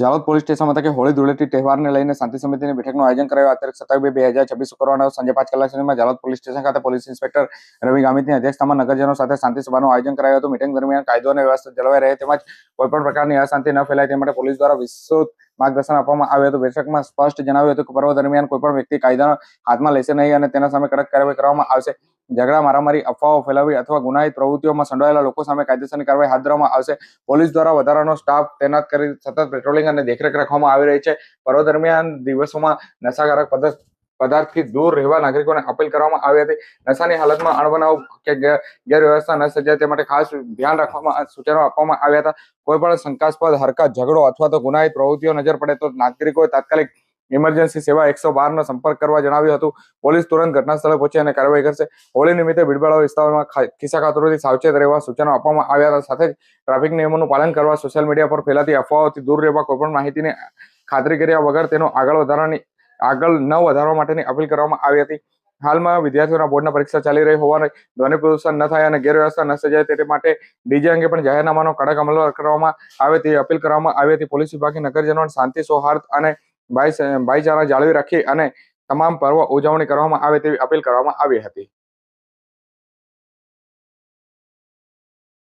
Jhalod police station મથકે હોળી ધૂળેટી તહેવારને લઈને શાંતિ સમિતિની બેઠકનું આયોજન કરાયું. તારીખ 27/2/2026 શુક્રવારના સાંજે 5 કલાક સુધીમાં જાલોદ પોલીસ સ્ટેશન ખાતે પોલીસ ઇન્સ્પેક્ટર રવિ ગામિતની અધ્યક્ષતામાં નગરજનો સાથે શાંતિ સભાનું આયોજન કરાયું હતું. મીટિંગ દરમિયાન કાયદો અને વ્યવસ્થા જળવાઈ રહે તેમજ કોઈપણ પ્રકારની અશાંતિ ન ફેલાય તે માટે પોલીસ દ્વારા વિસ્તૃત માર્ગદર્શન આપવામાં આવ્યું હતું. બેઠકમાં સ્પષ્ટ જણાવ્યું હતું કે પર્વ દરમિયાન કોઈપણ વ્યક્તિ કાયદાનો હાથમાં લેશે નહીં અને તેના સામે કડક કાર્યવાહી કરવામાં આવશે. ઝઘડા, મારામારી, અફવાઓ ફેલાવી અથવા ગુનાહિત પ્રવૃત્તિઓમાં સંડોવાયેલા લોકો સામે કાયદેસરની કાર્યવાહી હાથ ધરવામાં આવશે. પોલીસ દ્વારા વધારાનો સ્ટાફ તૈનાત કરી સતત પેટ્રોલિંગ અને દેખરેખ રાખવામાં આવી રહી છે. પર્વ દરમિયાન દિવસોમાં નશાકારક પદાર્થથી દૂર રહેવા નાગરિકોને અપીલ કરવામાં આવી હતી. નશાની હાલતમાં અણબનાવ કે ગેરવ્યવસ્થા ન સર્જાય તે માટે ખાસ ધ્યાન રાખવામાં સૂચનો આપવામાં આવ્યા હતા. કોઈ પણ શંકાસ્પદ હરકત, ઝઘડો અથવા તો ગુનાહિત પ્રવૃત્તિઓ નજર પડે તો નાગરિકોએ તાત્કાલિક ઇમરજન્સી સેવા 112 સંપર્ક કરવા જણાવ્યું હતું. પોલીસ તુરંત ઘટના સ્થળે પહોંચી અને કાર્યવાહી કરશે. હોળી નિમિત્તે ભીડભાડ વિસ્તારોમાં ખિસ્સાકાતરોથી સાવચેત રહેવા સૂચનો આપવામાં આવ્યા હતા. સાથે જ ટ્રાફિક નિયમોનું પાલન કરવા, સોશિયલ મીડિયા પર ફેલાતી અફવાઓથી દૂર રહેવા, કોઈપણ માહિતીની ખાતરી કર્યા વગર તેનો આગળ ન વધારવા માટેની અપીલ કરવામાં આવી હતી. હાલમાં વિદ્યાર્થીઓના બોર્ડના પરીક્ષા ચાલી રહી હોવાને ધ્વનિ પ્રદૂષણ ન થાય અને ગેરવ્યવસ્થા ન સર્જાય તે માટે ડીજે અંગે પણ જાહેરનામાનો કડક અમલ કરવામાં આવે તેવી અપીલ કરવામાં આવી હતી. પોલીસ વિભાગે નગરજનોને શાંતિ, સૌહાર્દ અને ભાઈચારા જાળવી રાખી અને તમામ પર્વ ઉજવણી કરવામાં આવે તેવી અપીલ કરવામાં આવી હતી.